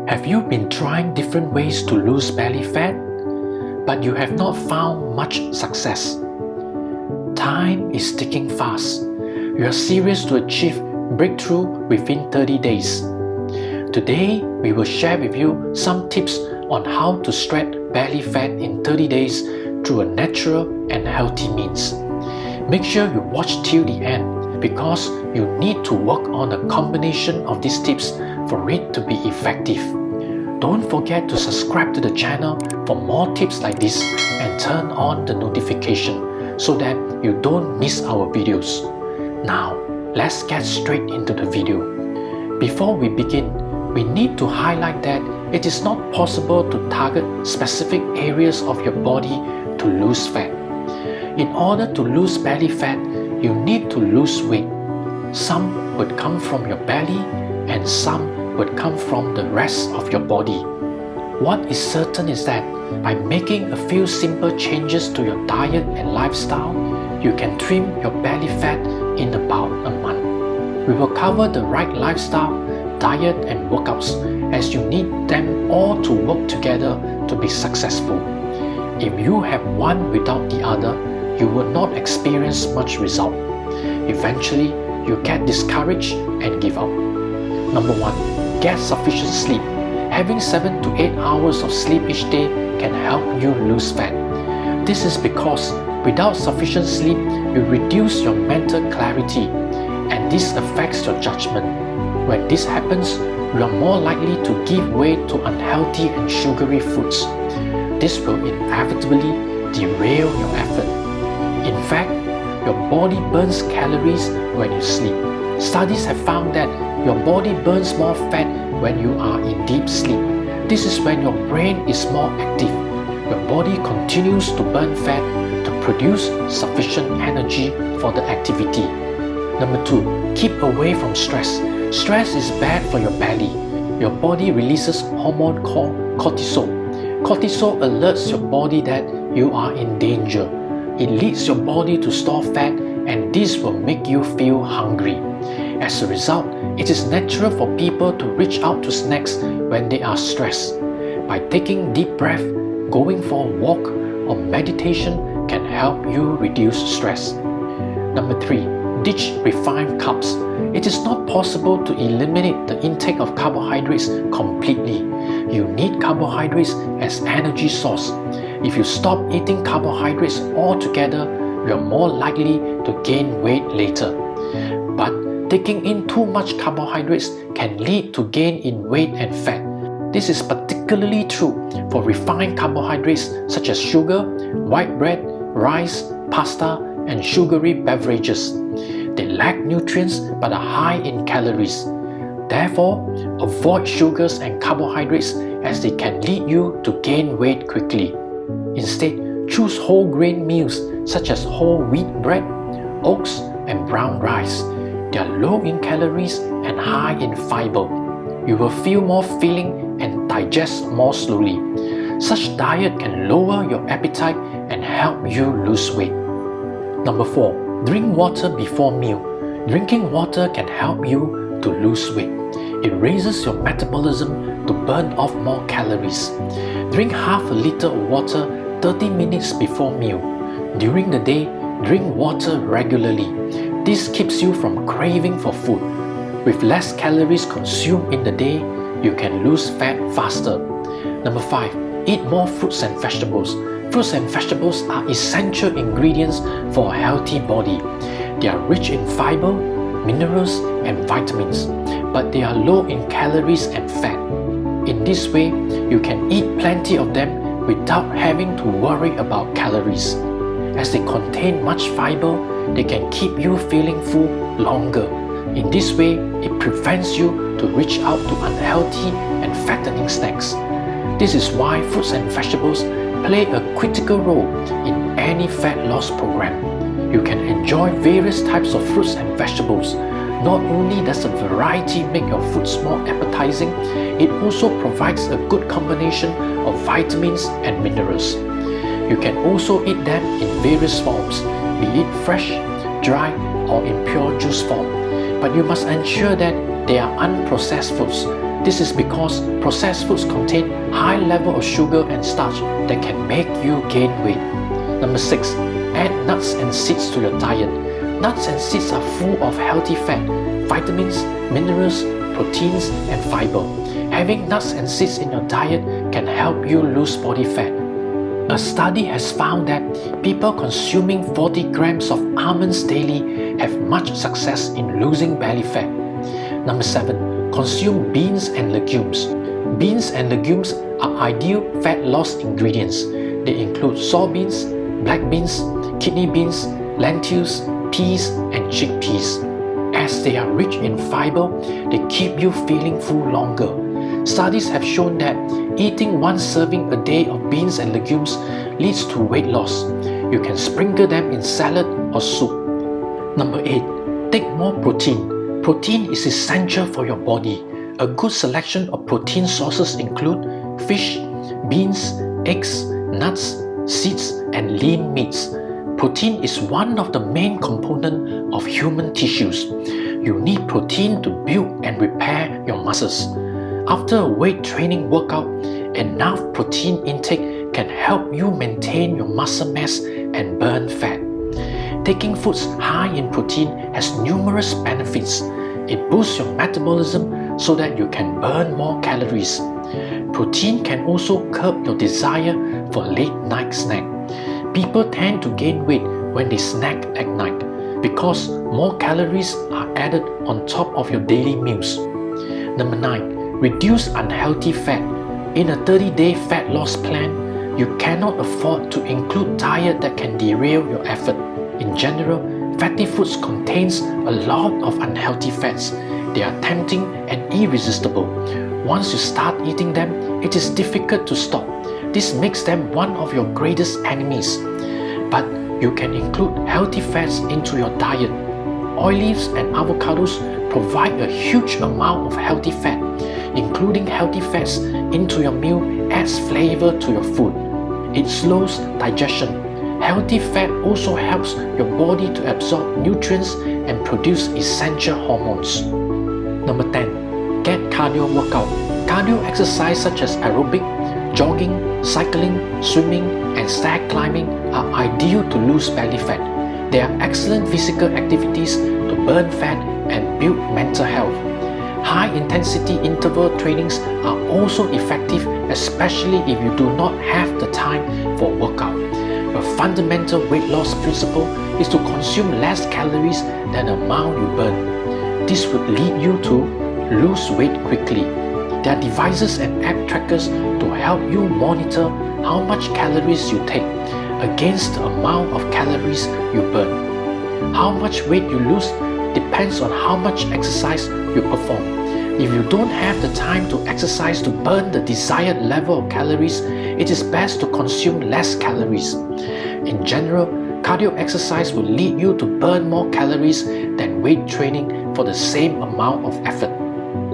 Have you been trying different ways to lose belly fat, but you have not found much success? Time is ticking fast. You are serious to achieve breakthrough within 30 days. Today, we will share with you some tips on how to shred belly fat in 30 days through a natural and healthy means. Make sure you watch till the end because you need to work on a combination of these tips for it to be effective. Don't forget to subscribe to the channel for more tips like this and turn on the notification so that you don't miss our videos. Now, let's get straight into the video. Before we begin, we need to highlight that it is not possible to target specific areas of your body to lose fat. In order to lose belly fat, you need to lose weight. Some would come from your belly and some would come from the rest of your body. What is certain is that by making a few simple changes to your diet and lifestyle, you can trim your belly fat in about a month. We will cover the right lifestyle, diet and workouts as you need them all to work together to be successful. If you have one without the other, you will not experience much result. Eventually, you get discouraged and give up. Number 1. Get sufficient sleep. Having 7 to 8 hours of sleep each day can help you lose fat. This is because without sufficient sleep, you reduce your mental clarity, and this affects your judgment. When this happens, you are more likely to give way to unhealthy and sugary foods. This will inevitably derail your effort. In fact, your body burns calories when you sleep. Studies have found that your body burns more fat when you are in deep sleep. This is when your brain is more active. Your body continues to burn fat to produce sufficient energy for the activity. Number 2. Keep away from stress. Stress is bad for your belly. Your body releases a hormone called cortisol. Cortisol alerts your body that you are in danger. It leads your body to store fat, and this will make you feel hungry. As a result, it is natural for people to reach out to snacks when they are stressed. By taking deep breath, going for a walk, or meditation can help you reduce stress. Number 3. Ditch refined carbs. It is not possible to eliminate the intake of carbohydrates completely. You need carbohydrates as energy source. If you stop eating carbohydrates altogether, you are more likely to gain weight later. But taking in too much carbohydrates can lead to gain in weight and fat. This is particularly true for refined carbohydrates such as sugar, white bread, rice, pasta, and sugary beverages. They lack nutrients but are high in calories. Therefore, avoid sugars and carbohydrates as they can lead you to gain weight quickly. Instead, choose whole grain meals such as whole wheat bread, oats, and brown rice. They are low in calories and high in fiber. You will feel more filling and digest more slowly. Such diet can lower your appetite and help you lose weight. Number 4. Drink water before meal. Drinking water can help you to lose weight. It raises your metabolism to burn off more calories. Drink half a liter of water 30 minutes before meal. During the day, drink water regularly. This keeps you from craving for food. With less calories consumed in the day, you can lose fat faster. Number 5. Eat more fruits and vegetables. Fruits and vegetables are essential ingredients for a healthy body. They are rich in fiber, minerals, and vitamins, but they are low in calories and fat. In this way, you can eat plenty of them without having to worry about calories. As they contain much fiber, they can keep you feeling full longer. In this way, it prevents you to reach out to unhealthy and fattening snacks. This is why fruits and vegetables play a critical role in any fat loss program. You can enjoy various types of fruits and vegetables. Not only does a variety make your foods more appetizing, it also provides a good combination of vitamins and minerals. You can also eat them in various forms, be it fresh, dry, or in pure juice form. But you must ensure that they are unprocessed foods. This is because processed foods contain high level of sugar and starch that can make you gain weight. Number 6. Add nuts and seeds to your diet. Nuts and seeds are full of healthy fat, vitamins, minerals, proteins, and fiber. Having nuts and seeds in your diet can help you lose body fat. A study has found that people consuming 40 grams of almonds daily have much success in losing belly fat. Number 7. Consume beans and legumes. Beans and legumes are ideal fat loss ingredients. They include soybeans, black beans, kidney beans, lentils, peas, and chickpeas. As they are rich in fiber, they keep you feeling full longer. Studies have shown that eating one serving a day of beans and legumes leads to weight loss. You can sprinkle them in salad or soup. Number 8. Take more protein. Protein is essential for your body. A good selection of protein sources include fish, beans, eggs, nuts, seeds, and lean meats. Protein is one of the main components of human tissues. You need protein to build and repair your muscles. After a weight training workout, enough protein intake can help you maintain your muscle mass and burn fat. Taking foods high in protein has numerous benefits. It boosts your metabolism so that you can burn more calories. Protein can also curb your desire for late night snack. People tend to gain weight when they snack at night because more calories are added on top of your daily meals. Number 9. Reduce unhealthy fat. In a 30-day fat loss plan, you cannot afford to include diet that can derail your effort. In general, fatty foods contains a lot of unhealthy fats. They are tempting and irresistible. Once you start eating them, it is difficult to stop. This makes them one of your greatest enemies. But you can include healthy fats into your diet. Olives and avocados provide a huge amount of healthy fat. Including healthy fats into your meal adds flavor to your food. It slows digestion. Healthy fat also helps your body to absorb nutrients and produce essential hormones. Number 10. Get cardio workout. Cardio exercise such as aerobic, jogging, cycling, swimming, and stag climbing are ideal to lose belly fat. They are excellent physical activities to burn fat and build mental health. High-intensity interval trainings are also effective, especially if you do not have the time for workout. A fundamental weight loss principle is to consume less calories than the amount you burn. This would lead you to lose weight quickly. There are devices and app trackers to help you monitor how much calories you take against the amount of calories you burn. How much weight you lose depends on how much exercise you perform. If you don't have the time to exercise to burn the desired level of calories, it is best to consume less calories. In general, cardio exercise will lead you to burn more calories than weight training for the same amount of effort.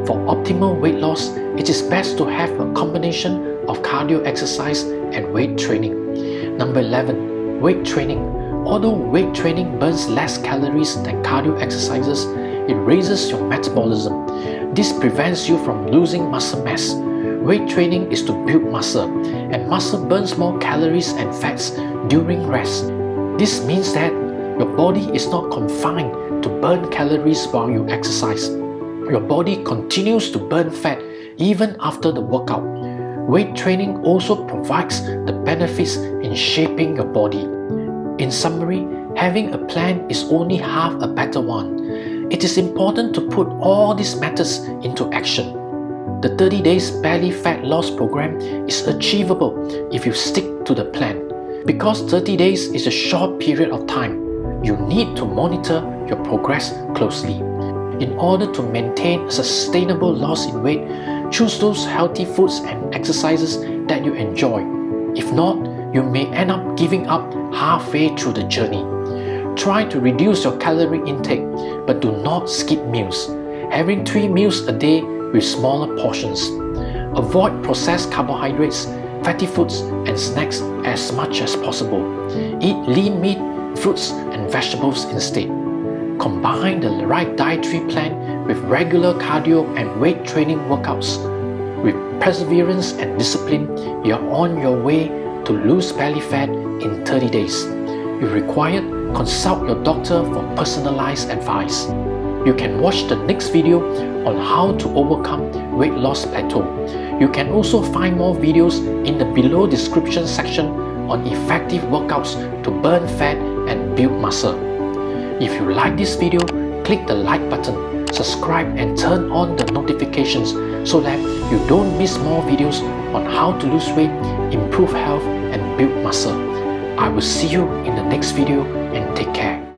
For optimal weight loss, it is best to have a combination of cardio exercise and weight training. Number 11. Weight training. Although weight training burns less calories than cardio exercises, it raises your metabolism. This prevents you from losing muscle mass. Weight training is to build muscle, and muscle burns more calories and fats during rest. This means that your body is not confined to burn calories while you exercise. Your body continues to burn fat even after the workout. Weight training also provides the benefits in shaping your body. In summary, having a plan is only half a better one. It is important to put all these methods into action. The 30 days belly fat loss program is achievable if you stick to the plan. Because 30 days is a short period of time, you need to monitor your progress closely. In order to maintain a sustainable loss in weight, choose those healthy foods and exercises that you enjoy. If not, you may end up giving up halfway through the journey. Try to reduce your calorie intake, but do not skip meals. Having 3 meals a day with smaller portions. Avoid processed carbohydrates, fatty foods, and snacks as much as possible. Eat lean meat, fruits, and vegetables instead. Combine the right dietary plan with regular cardio and weight training workouts. With perseverance and discipline, you're on your way to lose belly fat in 30 days. If required, consult your doctor for personalized advice. You can watch the next video on how to overcome weight loss plateau. You can also find more videos in the below description section on effective workouts to burn fat and build muscle. If you like this video, click the like button, subscribe and turn on the notifications so that you don't miss more videos on how to lose weight, improve health and build muscle. I will see you in the next video and take care.